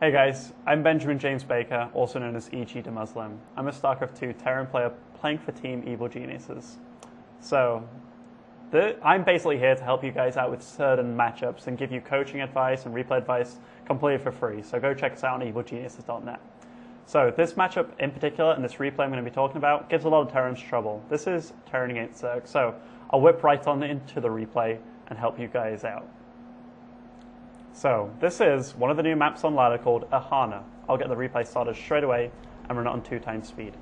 Hey guys, I'm Benjamin James Baker, also known as EG.DeMusliM. I'm a StarCraft 2 Terran player playing for Team Evil Geniuses. So, I'm basically here to help you guys out with certain matchups and give you coaching advice and replay advice completely for free. So go check us out on evilgeniuses.net. So this matchup in particular, and this replay I'm going to be talking about, gives a lot of Terrans trouble. This is Terran against Zerg, so I'll whip right on into the replay and help you guys out. So this is one of the new maps on ladder called Ohana. I'll get the replay started straight away and run it on 2x speed.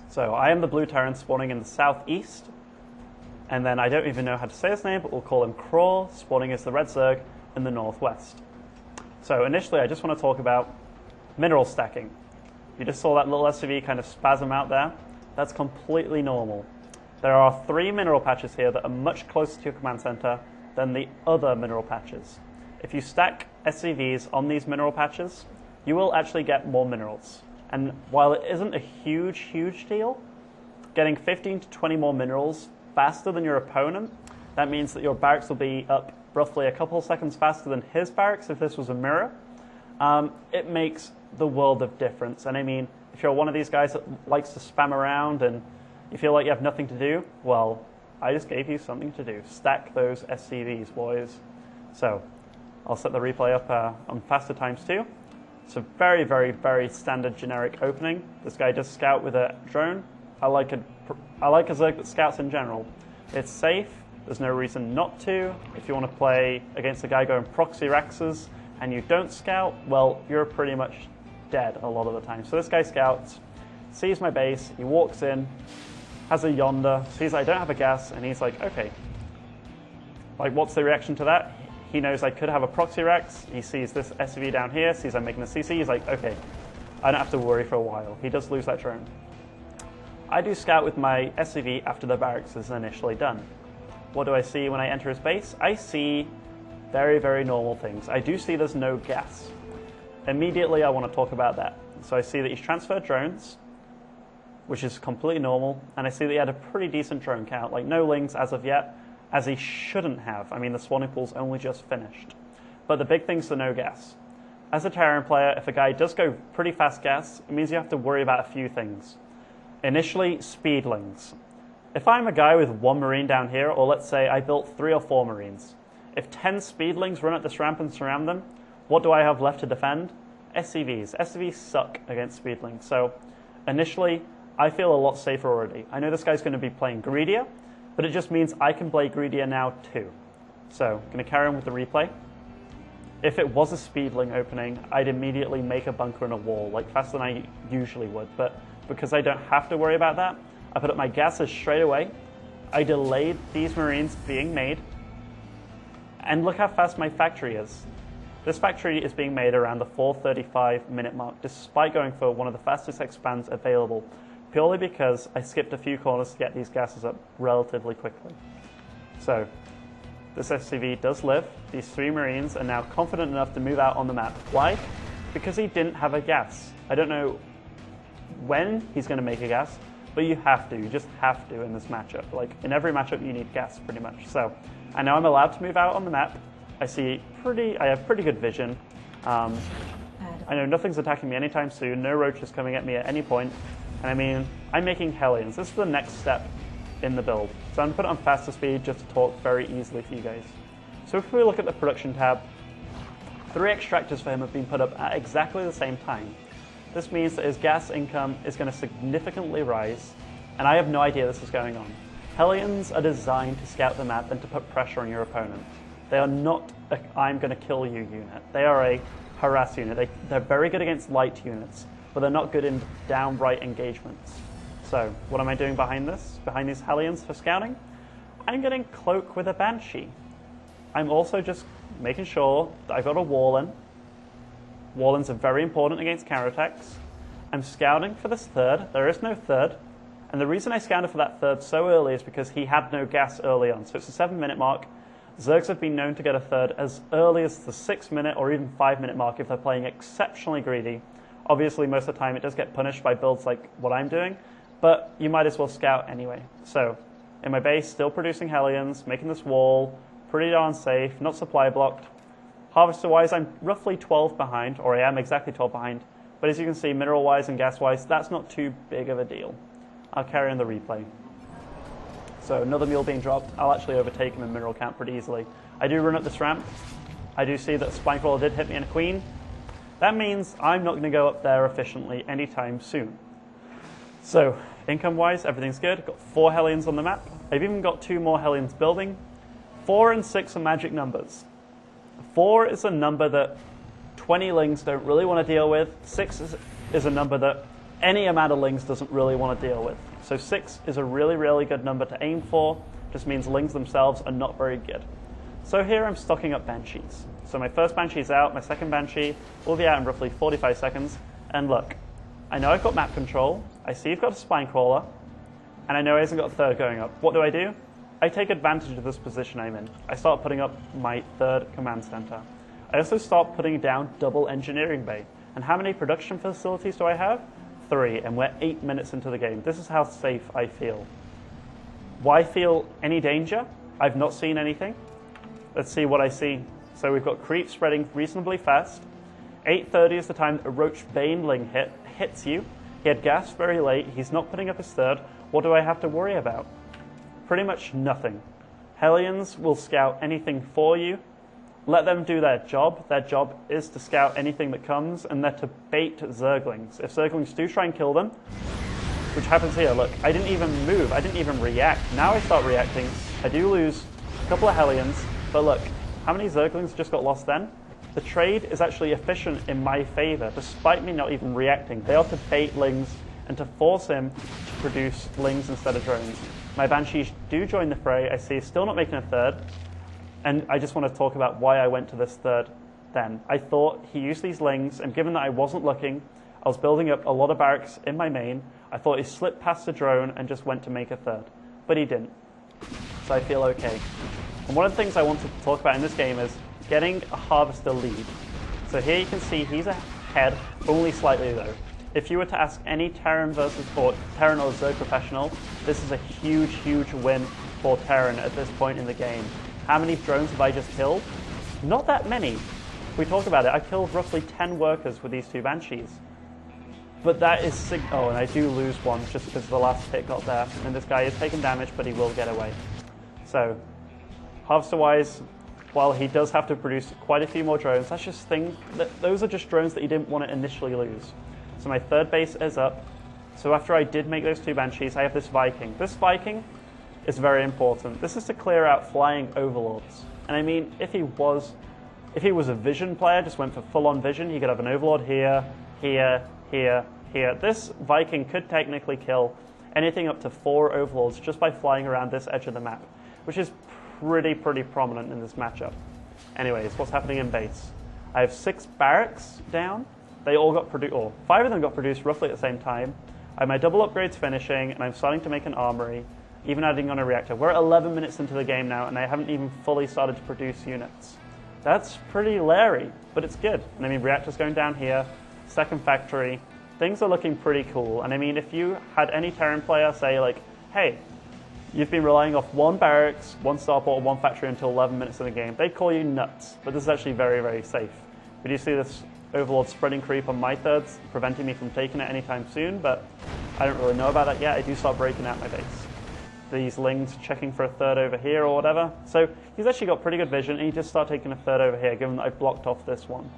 So I am the blue Terran spawning in the southeast, and then I don't even know how to say his name, but we'll call him Craw, spawning as the red Zerg in the northwest. So initially I just want to talk about mineral stacking. You just saw that little SCV kind of spasm out there. That's completely normal. There are 3 mineral patches here that are much closer to your command center than the other mineral patches. If you stack SCVs on these mineral patches, you will actually get more minerals. And while it isn't a huge deal, getting 15 to 20 more minerals faster than your opponent, that means that your barracks will be up roughly a couple of seconds faster than his barracks if this was a mirror. It makes the world of difference. And I mean, if you're one of these guys that likes to spam around and you feel like you have nothing to do, well, I just gave you something to do. Stack those SCVs, boys. So I'll set the replay up on faster ×2. It's a very standard generic opening. This guy does scout with a drone. I like a Zerg that scouts in general. It's safe. There's no reason not to. If you want to play against a guy going proxy Rexes and you don't scout, well, you're pretty much dead a lot of the time. So this guy scouts, sees my base, he walks in, has a yonder, sees I don't have a gas, and he's like, okay. Like, what's the reaction to that? He knows I could have a proxy Rex. He sees this SCV down here, sees I'm making the CC. He's like, okay, I don't have to worry for a while. He does lose that drone. I do scout with my SCV after the barracks is initially done. What do I see when I enter his base? I see very normal things. I do see there's no gas. Immediately, I want to talk about that. So I see that he's transferred drones, which is completely normal, and I see that he had a pretty decent drone count, like no lings as of yet, as he shouldn't have. I mean, the spawning pool's only just finished. But the big thing's the no gas. As a Terran player, if a guy does go pretty fast gas, it means you have to worry about a few things. Initially, speedlings. If I'm a guy with 1 Marine down here, or let's say I built 3 or 4 Marines, if 10 speedlings run at this ramp and surround them, what do I have left to defend? SCVs. SCVs suck against speedlings. So initially, I feel a lot safer already. I know this guy's going to be playing greedier, but it just means I can play greedier now too. So, I'm going to carry on with the replay. If it was a speedling opening, I'd immediately make a bunker and a wall, like faster than I usually would. But because I don't have to worry about that, I put up my gases straight away. I delayed these Marines being made. And look how fast my factory is. This factory is being made around the 4:35 minute mark, despite going for one of the fastest expands available, purely because I skipped a few corners to get these gases up relatively quickly. So, this SCV does live. These 3 Marines are now confident enough to move out on the map. Why? Because he didn't have a gas. I don't know when he's going to make a gas, but you have to. You just have to in this matchup. Like, in every matchup, you need gas, pretty much. So, I know I'm allowed to move out on the map. I have pretty good vision. I know nothing's attacking me anytime soon. No roaches coming at me at any point. And I mean, I'm making Hellions. This is the next step in the build. So I'm going to put it on faster speed just to talk very easily for you guys. So if we look at the production tab, 3 extractors for him have been put up at exactly the same time. This means that his gas income is going to significantly rise, and I have no idea this is going on. Hellions are designed to scout the map and to put pressure on your opponent. They are not a I'm going to kill you unit. They are a harass unit. They're very good against light units, but they're not good in downright engagements. So, what am I doing behind this? Behind these Hellions for scouting? I'm getting Cloak with a Banshee. I'm also just making sure that I've got a Warlin. Warlins are very important against counterattacks. I'm scouting for this 3rd. There is no 3rd. And the reason I scouted for that 3rd so early is because he had no gas early on. So it's a 7-minute mark. Zergs have been known to get a 3rd as early as the 6-minute or even 5-minute mark if they're playing exceptionally greedy. Obviously, most of the time it does get punished by builds like what I'm doing, but you might as well scout anyway. So, in my base, still producing Hellions, making this wall, pretty darn safe, not supply blocked. Harvester-wise, I'm roughly 12 behind, or I am exactly 12 behind. But as you can see, mineral-wise and gas-wise, that's not too big of a deal. I'll carry on the replay. So another mule being dropped. I'll actually overtake him in mineral count pretty easily. I do run up this ramp. I do see that Spinecrawler did hit me in a queen. That means I'm not going to go up there efficiently anytime soon. So income-wise, everything's good. Got 4 Hellions on the map. I've even got 2 more Hellions building. 4 and 6 are magic numbers. 4 is a number that 20 lings don't really want to deal with. 6 is a number that any amount of lings doesn't really want to deal with. So 6 is a really, really good number to aim for. Just means lings themselves are not very good. So here I'm stocking up Banshees. So my first Banshee's out, my second Banshee will be out in roughly 45 seconds. And look, I know I've got map control, I see you've got a Spinecrawler, and I know he hasn't got a third going up. What do? I take advantage of this position I'm in. I start putting up my third command center. I also start putting down double engineering bay. And how many production facilities do I have? 3, and we're 8 minutes into the game. This is how safe I feel. Why feel any danger? I've not seen anything. Let's see what I see. So we've got creep spreading reasonably fast. 8:30 is the time that a Roach Baneling hits you. He had gas very late. He's not putting up his third. What do I have to worry about? Pretty much nothing. Hellions will scout anything for you. Let them do their job. Their job is to scout anything that comes, and they're to bait Zerglings. If Zerglings do try and kill them, which happens here, look, I didn't even move. I didn't even react. Now I start reacting. I do lose a couple of Hellions, but look, how many Zerglings just got lost then? The trade is actually efficient in my favor, despite me not even reacting. They are to bait lings and to force him to produce lings instead of drones. My Banshees do join the fray. I see he's still not making a third. And I just want to talk about why I went to this third then. I thought he used these lings, and given that I wasn't looking, I was building up a lot of barracks in my main. I thought he slipped past the drone and just went to make a third. But he didn't. So I feel okay. And one of the things I wanted to talk about in this game is getting a Harvester lead. So here you can see he's ahead, only slightly though. If you were to ask any Terran or Zerg professional, this is a huge, huge win for Terran at this point in the game. How many drones have I just killed? Not that many. If we talk about it, I killed roughly 10 workers with these 2 Banshees. But that is oh, and I do lose one just because the last hit got there. And this guy is taking damage, but he will get away. So, Harvester-wise, while he does have to produce quite a few more drones, that's just those are just drones that he didn't want to initially lose. So my third base is up. So after I did make those 2 Banshees, I have this Viking. This Viking is very important. This is to clear out flying overlords. And I mean, if he was a vision player, just went for full-on vision, he could have an overlord here, here, here, here. This Viking could technically kill anything up to 4 overlords just by flying around this edge of the map, which is pretty prominent in this matchup. Anyways, what's happening in base? I have 6 barracks down. They all got produced, or 5 of them got produced roughly at the same time. I have my double upgrades finishing, and I'm starting to make an armory, even adding on a reactor. We're 11 minutes into the game now, and I haven't even fully started to produce units. That's pretty leery, but it's good. And I mean, reactors going down here, second factory. Things are looking pretty cool. And I mean, if you had any Terran player say like, hey, you've been relying off 1 barracks, 1 starport, 1 factory until 11 minutes in the game, they'd call you nuts. But this is actually very safe. We do see this Overlord spreading creep on my thirds, preventing me from taking it anytime soon, but I don't really know about that yet. I do start breaking out my base. These lings checking for a third over here or whatever. So he's actually got pretty good vision, and he just start taking a third over here, given that I've blocked off this one.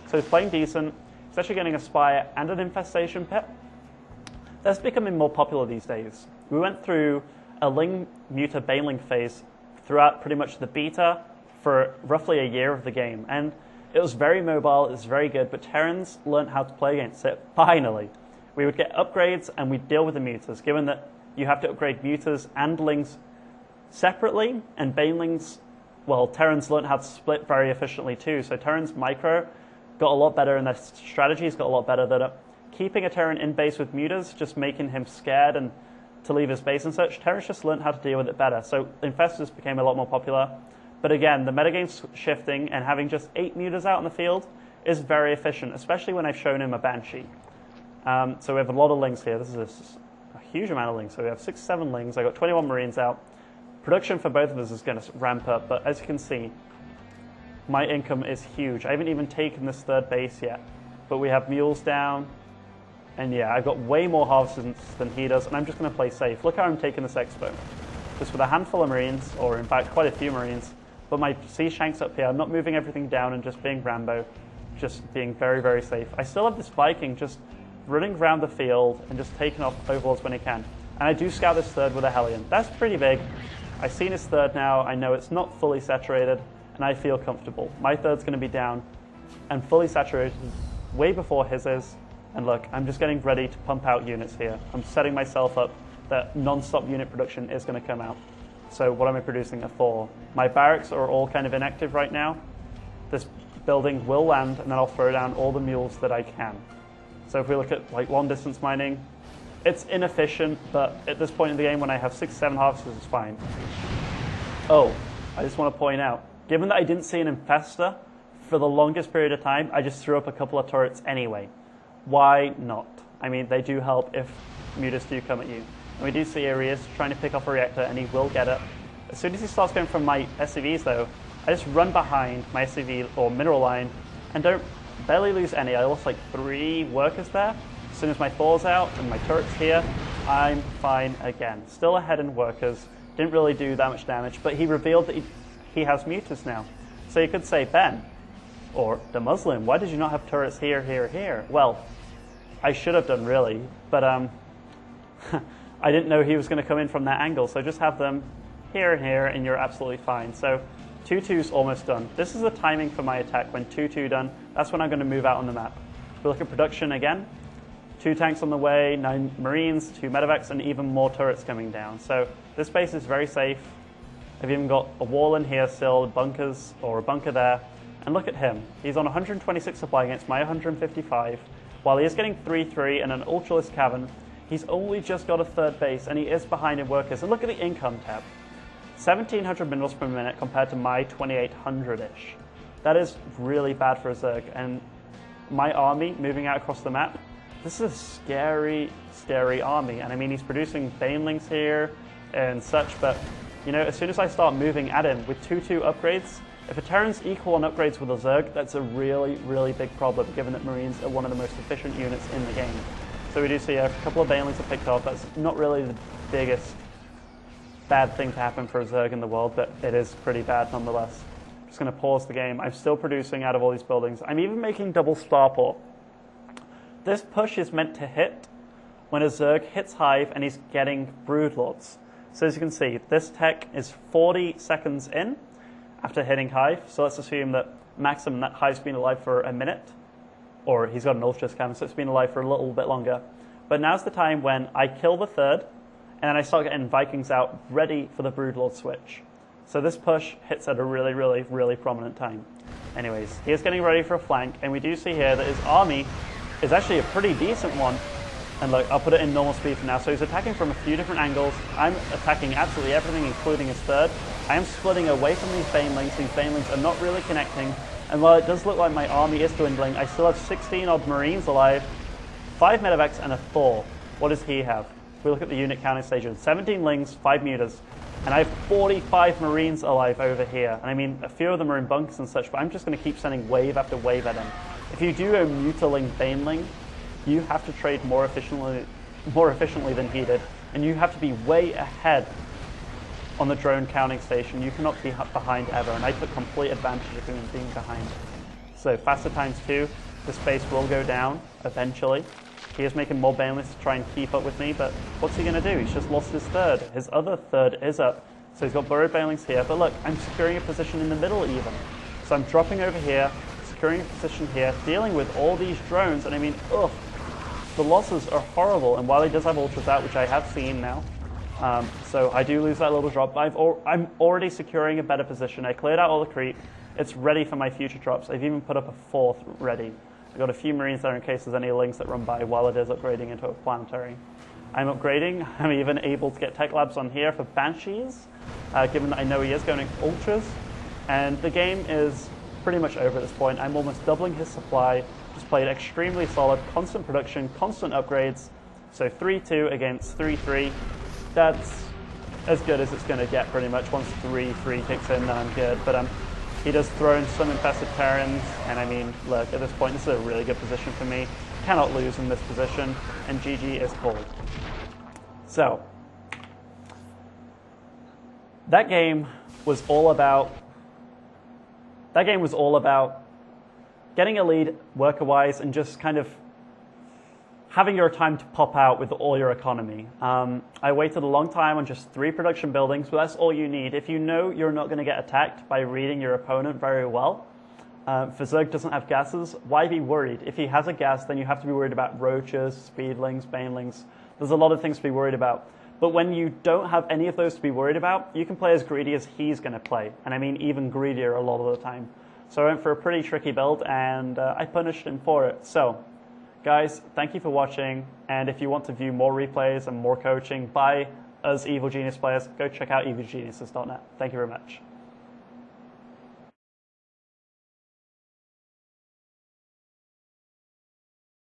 So he's playing decent. He's actually getting a Spire and an Infestation Pit. That's becoming more popular these days. We went through a Ling Muta Baneling phase throughout pretty much the beta for roughly a year of the game, and it was very mobile, it was very good, but Terrans learned how to play against it, finally. We would get upgrades and we'd deal with the mutas, given that you have to upgrade mutas and lings separately, and banelings, well, Terrans learned how to split very efficiently too, so Terrans micro got a lot better and their strategies got a lot better than keeping a Terran in base with mutas, just making him scared and to leave his base and such. Terrans just learned how to deal with it better, so Infestors became a lot more popular. But again, the metagame's shifting, and having just 8 mutas out in the field is very efficient, especially when I've shown him a Banshee. So we have a lot of lings here. This is a huge amount of lings. So we have 6-7 lings. I got 21 Marines out. Production for both of us is going to ramp up, but as you can see, my income is huge. I haven't even taken this third base yet, but we have mules down, and yeah, I've got way more harvesters than he does, and I'm just going to play safe. Look how I'm taking this expo. Just with a handful of Marines, or in fact quite a few Marines, but my sea shanks up here. I'm not moving everything down and just being Rambo, just being very, very safe. I still have this Viking just running around the field and just taking off overlords when he can. And I do scout this third with a Hellion. That's pretty big. I've seen his third now. I know it's not fully saturated, and I feel comfortable. My third's going to be down and fully saturated way before his is. And look, I'm just getting ready to pump out units here. I'm setting myself up that non-stop unit production is going to come out. So what am I producing a 4? My barracks are all kind of inactive right now. This building will land, and then I'll throw down all the mules that I can. So if we look at like long distance mining, it's inefficient, but at this point in the game when I have 6, 7 harvesters, it's fine. Oh, I just want to point out, given that I didn't see an infester for the longest period of time, I just threw up a couple of turrets anyway. Why not? I mean, they do help if mutas do come at you. And we do see here he is trying to pick off a reactor, and he will get it. As soon as he starts going from my SCVs though, I just run behind my SCV or mineral line and don't barely lose any. I lost like 3 workers there. As soon as my Thor's out and my turret's here, I'm fine again. Still ahead in workers, didn't really do that much damage, but he revealed that he has mutas now. So you could say, Ben, or EG.DeMusliM, why did you not have turrets here, here, here? Well, I should have done really, but I didn't know he was going to come in from that angle, so just have them here and here, and you're absolutely fine. So 2-2's almost done. This is the timing for my attack. When 2-2 done, that's when I'm going to move out on the map. If we look at production again, 2 tanks on the way, 9 Marines, 2 medevacs, and even more turrets coming down. So this base is very safe. I've even got a wall in here still, bunkers, or a bunker there. And look at him. He's on 126 supply against my 155. While he is getting 3-3 and an Ultralisk Cavern, he's only just got a third base, and he is behind in workers. And look at the income tab. 1,700 minerals per minute compared to my 2,800-ish. That is really bad for a Zerg. And my army moving out across the map, this is a scary, scary army. And I mean, he's producing Banelings here and such, but you know, as soon as I start moving at him with 2-2 upgrades, if a Terran's equal on upgrades with a Zerg, that's a really, really big problem, given that Marines are one of the most efficient units in the game. So we do see a couple of Banelings are picked off. That's not really the biggest bad thing to happen for a Zerg in the world, but it is pretty bad nonetheless. Just going to pause the game. I'm still producing out of all these buildings. I'm even making double starport. This push is meant to hit when a Zerg hits Hive and he's getting Broodlords. So as you can see, this tech is 40 seconds in after hitting Hive. So let's assume that maximum that Hive's been alive for a minute, or he's got an Ultralisk Cavern, so it's been alive for a little bit longer. But now's the time when I kill the third, and then I start getting Vikings out ready for the Broodlord switch. So this push hits at a really, really, really prominent time. Anyways, he is getting ready for a flank, and we do see here that his army is actually a pretty decent one. And look, I'll put it in normal speed for now. So he's attacking from a few different angles. I'm attacking absolutely everything, including his third. I am splitting away from these Banelings. These Banelings are not really connecting. And while it does look like my army is dwindling, I still have 16 odd Marines alive, 5 medevacs, and a Thor. What does he have? If we look at the unit counting station, 17 Lings, 5 mutas, and I have 45 Marines alive over here. And I mean, a few of them are in bunkers and such, but I'm just going to keep sending wave after wave at him. If you do a Mutaling Baneling, you have to trade more efficiently than he did, and you have to be way ahead on the drone counting station. You cannot be behind ever, and I took complete advantage of him being behind. So faster ×2, the space will go down eventually. He is making more Banelings to try and keep up with me, but what's he going to do? He's just lost his third. His other third is up. So he's got burrowed Banelings here, but look, I'm securing a position in the middle even. So I'm dropping over here, securing a position here, dealing with all these drones, and I mean, ugh, the losses are horrible. And while he does have ultras out, which I have seen now, so I do lose that little drop, but I'm already securing a better position. I cleared out all the creep. It's ready for my future drops. I've even put up a 4th ready. I've got a few Marines there in case there's any links that run by while it is upgrading into a planetary. I'm upgrading. I'm even able to get tech labs on here for Banshees, given that I know he is going ultras. And the game is pretty much over at this point. I'm almost doubling his supply. Just played extremely solid, constant production, constant upgrades. So 3-2 against 3-3. That's as good as it's going to get pretty much. Once 3-3 kicks in, then I'm good. But He does throw in some infested Terrans, and I mean, look, at this point, this is a really good position for me. Cannot lose in this position, and GG is called. So, that game was all about getting a lead worker-wise and just kind of having your time to pop out with all your economy. I waited a long time on just 3 production buildings, but that's all you need. If you know you're not going to get attacked by reading your opponent very well, if Zerg doesn't have gases, why be worried? If he has a gas, then you have to be worried about roaches, speedlings, banelings. There's a lot of things to be worried about. But when you don't have any of those to be worried about, you can play as greedy as he's going to play. And I mean even greedier a lot of the time. So I went for a pretty tricky build, and I punished him for it. So, guys, thank you for watching. And if you want to view more replays and more coaching by us Evil Genius players, go check out evilgeniuses.net. Thank you very much.